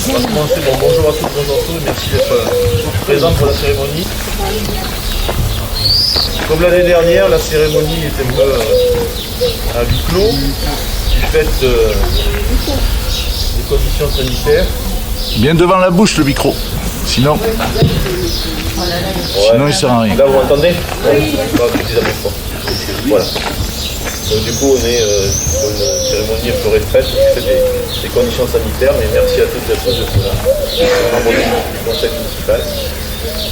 On va commencer. Bonjour à toutes, bonjour à tous. Merci d'être présents pour la cérémonie. Comme l'année dernière, la cérémonie est un peu à huis clos du fait des conditions sanitaires. Bien devant la bouche le micro, sinon il ne sert à rien. Là vous m'entendez? Oui. Voilà. Donc du coup on est sur une cérémonie un peu retraite du fait des conditions sanitaires, mais merci à toutes et à tous d'être là. Membres du conseil municipal,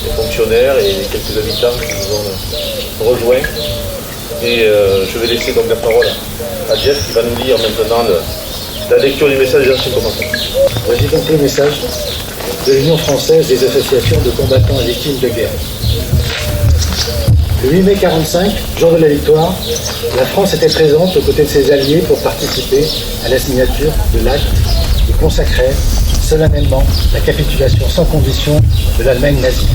les fonctionnaires et quelques habitants qui nous ont rejoints. Et je vais laisser donc la parole à Jeff qui va nous lire maintenant la lecture du message des anciens combattants. Voici donc le message de l'Union française des associations de combattants et victimes de guerre. Le 8 mai 1945, jour de la victoire, la France était présente aux côtés de ses alliés pour participer à la signature de l'acte qui consacrait solennellement la capitulation sans condition de l'Allemagne nazie.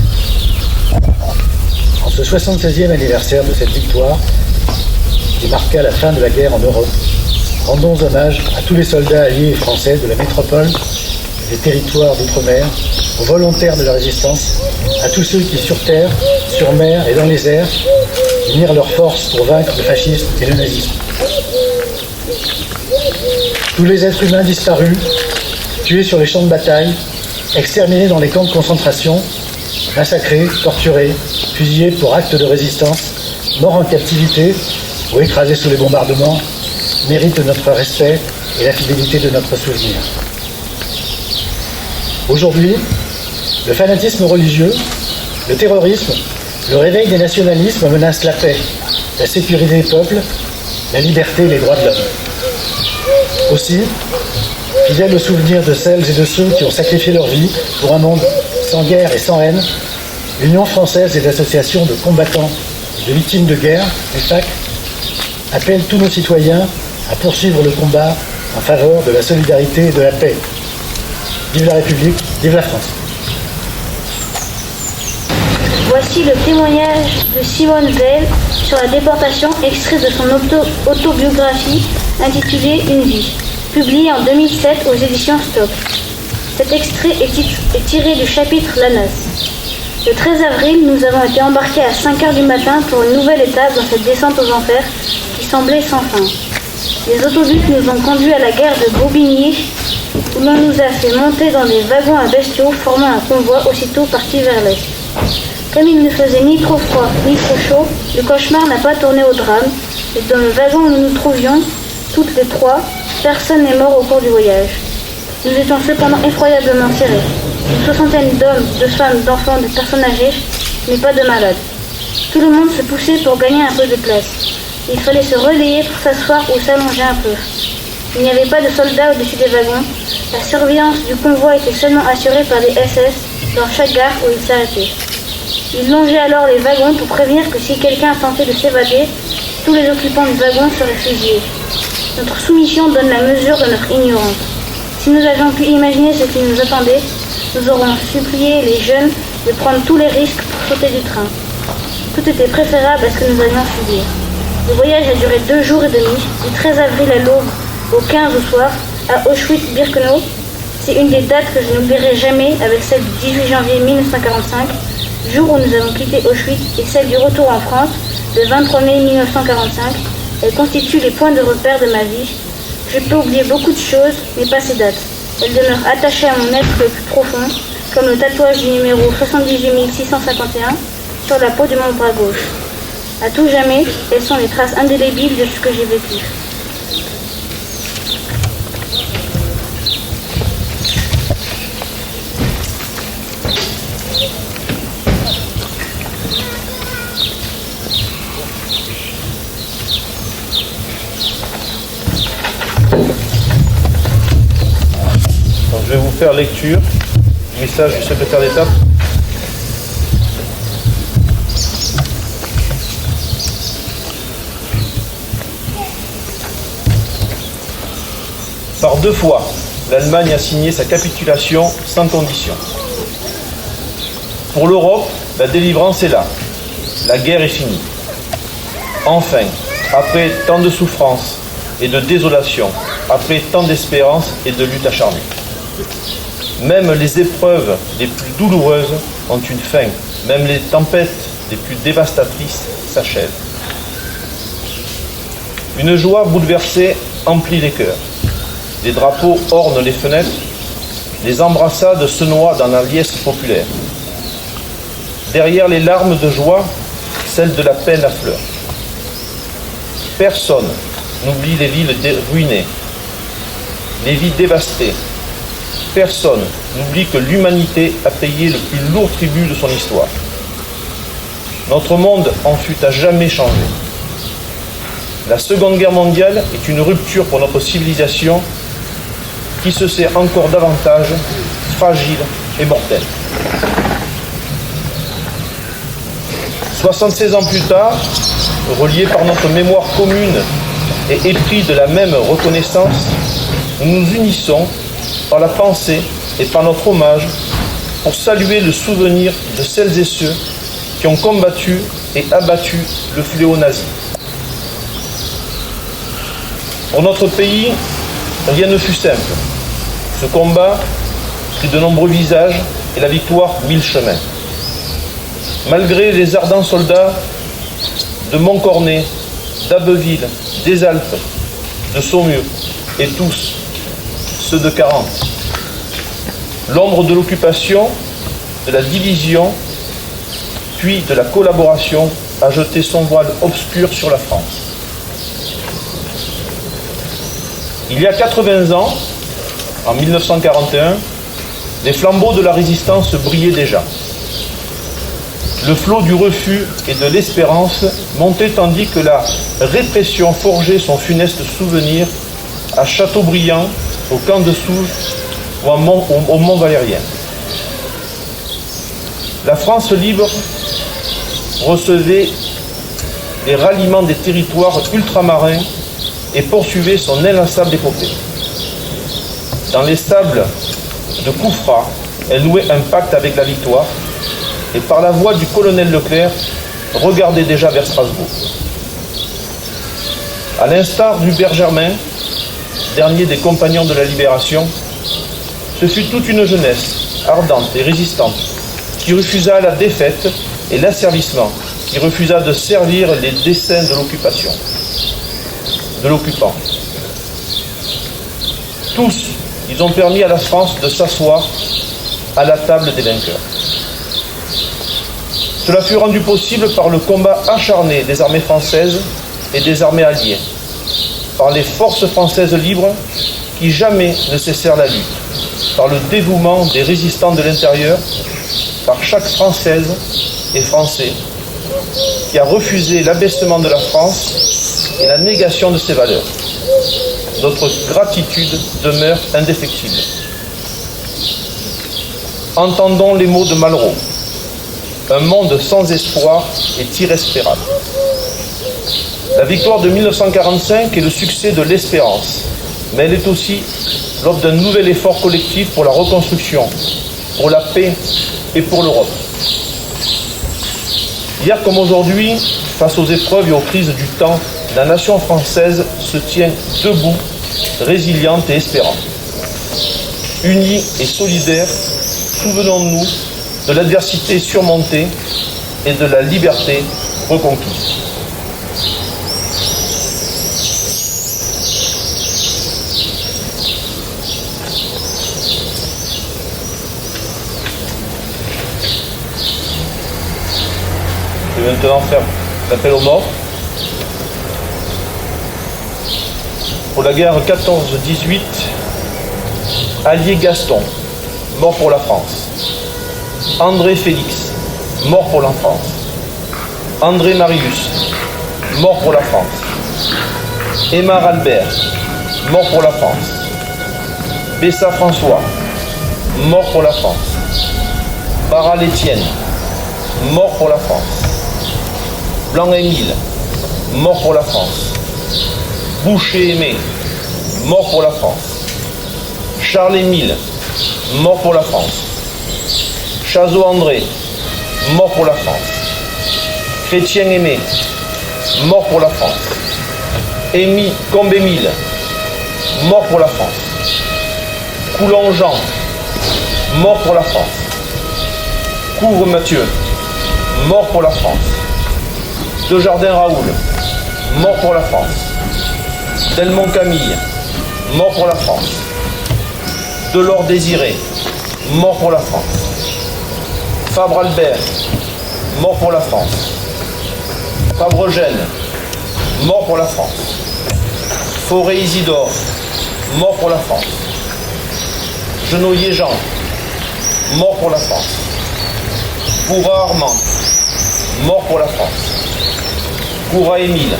En ce 76e anniversaire de cette victoire, qui marqua la fin de la guerre en Europe, rendons hommage à tous les soldats alliés et français de la métropole, des territoires d'outre-mer, aux volontaires de la résistance, à tous ceux qui sur terre, sur mer et dans les airs unirent leurs forces pour vaincre le fascisme et le nazisme. Tous les êtres humains disparus, tués sur les champs de bataille, exterminés dans les camps de concentration, massacrés, torturés, fusillés pour actes de résistance, morts en captivité ou écrasés sous les bombardements, méritent notre respect et la fidélité de notre souvenir. Aujourd'hui, le fanatisme religieux, le terrorisme, le réveil des nationalismes menacent la paix, la sécurité des peuples, la liberté et les droits de l'homme. Aussi, fidèle au souvenir de celles et de ceux qui ont sacrifié leur vie pour un monde sans guerre et sans haine, l'Union française des associations de combattants et de victimes de guerre, l'UFAC, appelle tous nos citoyens à poursuivre le combat en faveur de la solidarité et de la paix. Vive la République, vive la France. Voici le témoignage de Simone Veil sur la déportation, extrait de son autobiographie intitulée Une vie, publiée en 2007 aux éditions Stock. Cet extrait est tiré du chapitre La Noce. Le 13 avril, nous avons été embarqués à 5 h du matin pour une nouvelle étape dans cette descente aux enfers qui semblait sans fin. Les autobus nous ont conduits à la gare de Bobigny, où l'on nous a fait monter dans des wagons à bestiaux formant un convoi aussitôt parti vers l'est. Comme il ne faisait ni trop froid ni trop chaud, le cauchemar n'a pas tourné au drame, et dans le wagon où nous nous trouvions, toutes les trois, personne n'est mort au cours du voyage. Nous étions cependant effroyablement serrés. Une soixantaine d'hommes, de femmes, d'enfants, de personnes âgées, mais pas de malades. Tout le monde se poussait pour gagner un peu de place. Il fallait se relayer pour s'asseoir ou s'allonger un peu. Il n'y avait pas de soldats au-dessus des wagons. La surveillance du convoi était seulement assurée par des SS dans chaque gare où ils s'arrêtaient. Ils longeaient alors les wagons pour prévenir que si quelqu'un tentait de s'évader, tous les occupants du wagon seraient fusillés. Notre soumission donne la mesure de notre ignorance. Si nous avions pu imaginer ce qui nous attendait, nous aurions supplié les jeunes de prendre tous les risques pour sauter du train. Tout était préférable à ce que nous allions subir. Le voyage a duré 2 jours et demi, du 13 avril à l'aube au 15 au soir, à Auschwitz-Birkenau. C'est une des dates que je n'oublierai jamais avec celle du 18 janvier 1945, jour où nous avons quitté Auschwitz, et celle du retour en France, le 23 mai 1945. Elles constituent les points de repère de ma vie. Je peux oublier beaucoup de choses, mais pas ces dates. Elles demeurent attachées à mon être le plus profond, comme le tatouage du numéro 78 651 sur la peau de mon bras gauche. À tout jamais, elles sont les traces indélébiles de ce que j'ai vécu. Donc, je vais vous faire lecture du message du secrétaire d'État. Par 2 fois, l'Allemagne a signé sa capitulation sans condition. Pour l'Europe, la délivrance est là. La guerre est finie. Enfin, après tant de souffrances et de désolation, après tant d'espérance et de lutte acharnée. Même les épreuves les plus douloureuses ont une fin. Même les tempêtes les plus dévastatrices s'achèvent. Une joie bouleversée emplit les cœurs. Des drapeaux ornent les fenêtres. Les embrassades se noient dans la liesse populaire. Derrière les larmes de joie, celles de la peine affleurent. Personne n'oublie les villes ruinées, les vies dévastées. Personne n'oublie que l'humanité a payé le plus lourd tribut de son histoire. Notre monde en fut à jamais changé. La Seconde Guerre mondiale est une rupture pour notre civilisation qui se sait encore davantage fragile et mortelle. 76 ans plus tard, reliés par notre mémoire commune et épris de la même reconnaissance, nous nous unissons par la pensée et par notre hommage pour saluer le souvenir de celles et ceux qui ont combattu et abattu le fléau nazi. Pour notre pays, rien ne fut simple. Ce combat prit de nombreux visages et la victoire mille chemins. Malgré les ardents soldats de Montcornet, d'Abbeville, des Alpes, de Saumur et tous ceux de 40, l'ombre de l'occupation, de la division, puis de la collaboration a jeté son voile obscur sur la France. Il y a 80 ans, en 1941, les flambeaux de la résistance brillaient déjà. Le flot du refus et de l'espérance montait tandis que la répression forgeait son funeste souvenir à Châteaubriand, au camp de Souges ou au Mont-Valérien. La France libre recevait les ralliements des territoires ultramarins et poursuivait son inlassable épopée. Dans les sables de Koufra, elle nouait un pacte avec la victoire et par la voix du colonel Leclerc, regardait déjà vers Strasbourg. À l'instar d'Hubert Germain, dernier des compagnons de la Libération, ce fut toute une jeunesse ardente et résistante qui refusa la défaite et l'asservissement, qui refusa de servir les desseins de l'occupation, de l'occupant. Tous, ils ont permis à la France de s'asseoir à la table des vainqueurs. Cela fut rendu possible par le combat acharné des armées françaises et des armées alliées, par les forces françaises libres qui jamais ne cessèrent la lutte, par le dévouement des résistants de l'intérieur, par chaque Française et Français qui a refusé l'abaissement de la France et la négation de ses valeurs. Notre gratitude demeure indéfectible. Entendons les mots de Malraux. Un monde sans espoir est irrespirable. La victoire de 1945 est le succès de l'espérance, mais elle est aussi l'ordre d'un nouvel effort collectif pour la reconstruction, pour la paix et pour l'Europe. Hier comme aujourd'hui, face aux épreuves et aux crises du temps, la nation française se tient debout, résiliente et espérante. Unie et solidaire, souvenons-nous de l'adversité surmontée et de la liberté reconquise. Je vais maintenant faire l'appel aux morts. Pour la guerre 14-18, Allier Gaston, mort pour la France. André Félix, mort pour la France. André Marius, mort pour la France. Aymar Albert, mort pour la France. Bessa François, mort pour la France. Barral Étienne, mort pour la France. Blanc Émile, mort pour la France. Boucher Aimé, mort pour la France. Charles Émile, mort pour la France. Chazot André, mort pour la France. Chrétien Aimé, mort pour la France. Émy Combémile, mort pour la France. Coulon Jean, mort pour la France. Couvre Mathieu, mort pour la France. Desjardins Raoul, mort pour la France. Delmont Camille, mort pour la France. Delors Désiré, mort pour la France. Fabre Albert, mort pour la France. Fabre Eugène, mort pour la France. Forêt Isidore, mort pour la France. Genolier Jean, mort pour la France. Coura Armand, mort pour la France. Coura Émile,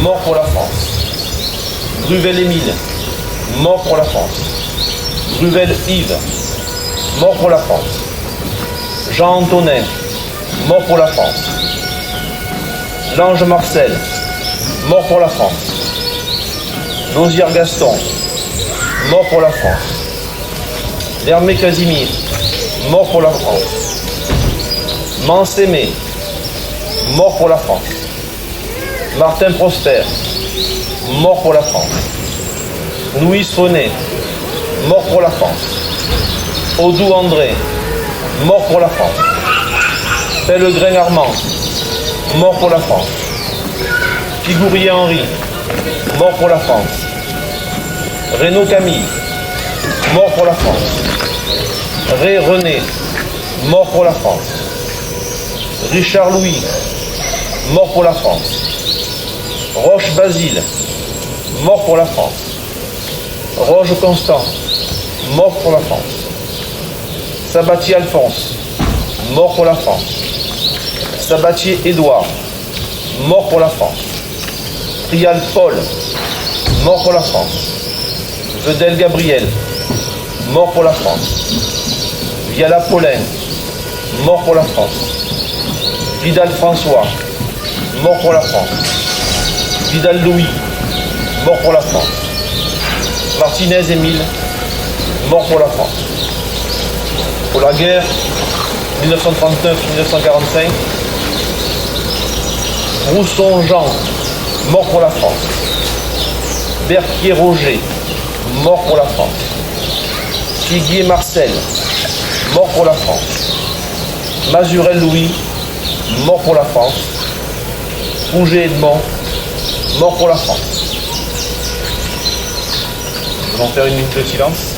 mort pour la France. Gruvel Émile, mort pour la France. Gruvel Yves, mort pour la France. Jean Antonin, mort pour la France. Lange Marcel, mort pour la France. Lausière Gaston, mort pour la France. L'Hermé Casimir, mort pour la France. Mansémé, mort pour la France. Martin Prosper, mort pour la France. Louis René, mort pour la France. Audou André, mort pour la France. Pellegrin Armand, mort pour la France. Figurier Henri, mort pour la France. Renaud Camille, mort pour la France. Ré René, mort pour la France. Richard Louis, mort pour la France. Roche Basile, mort pour la France. Roche Constant, mort pour la France. Sabatier Alphonse, mort pour la France. Sabatier Édouard, mort pour la France. Trial Paul, mort pour la France. Vedel Gabriel, mort pour la France. Viala Paulin, mort pour la France. Vidal François, mort pour la France. Vidal Louis, mort pour la France. Martinez Émile, mort pour la France. Pour la guerre, 1939-1945. Rousson Jean, mort pour la France. Berquier Roger, mort pour la France. Figuier Marcel, mort pour la France. Mazurel Louis, mort pour la France. Rouget Edmond, mort pour la France. Nous allons faire une minute de silence.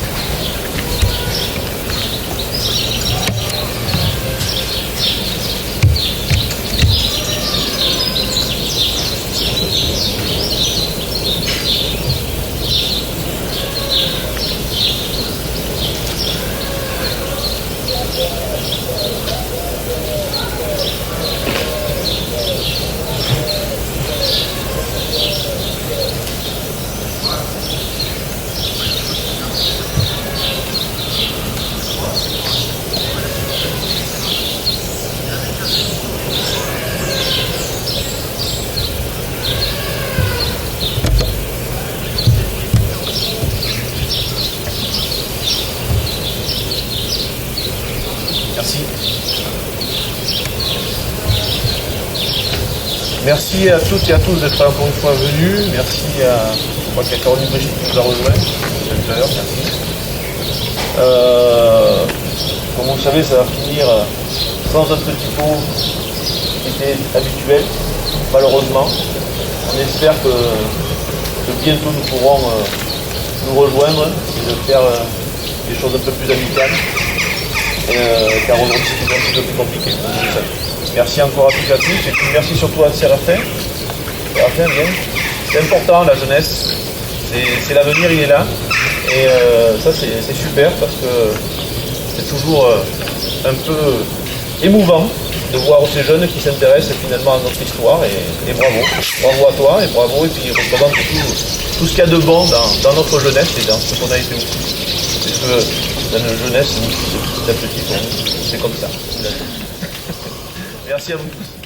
Merci. Merci à toutes et à tous d'être encore une fois venus. Merci à, je crois qu'il y a Caroline Brigitte qui nous a rejoint tout à l'heure. Merci. Comme vous le savez, ça va finir sans un petit pot qui était habituel, malheureusement. On espère que bientôt nous pourrons nous rejoindre et de faire des choses un peu plus amicales. Car aujourd'hui c'est un petit peu plus compliqué. Merci encore à toutes et à tous, et puis merci surtout à Séraphin. Séraphin, bien. C'est important la jeunesse, c'est l'avenir, il est là. Et ça c'est super parce que c'est toujours un peu émouvant de voir ces jeunes qui s'intéressent finalement à notre histoire, et bravo. Bravo à toi, et bravo, et puis représente tout ce qu'il y a de bon dans notre jeunesse et dans ce qu'on a été aussi. Parce que dans notre jeunesse, petit à petit, c'est comme ça. Merci à vous tous.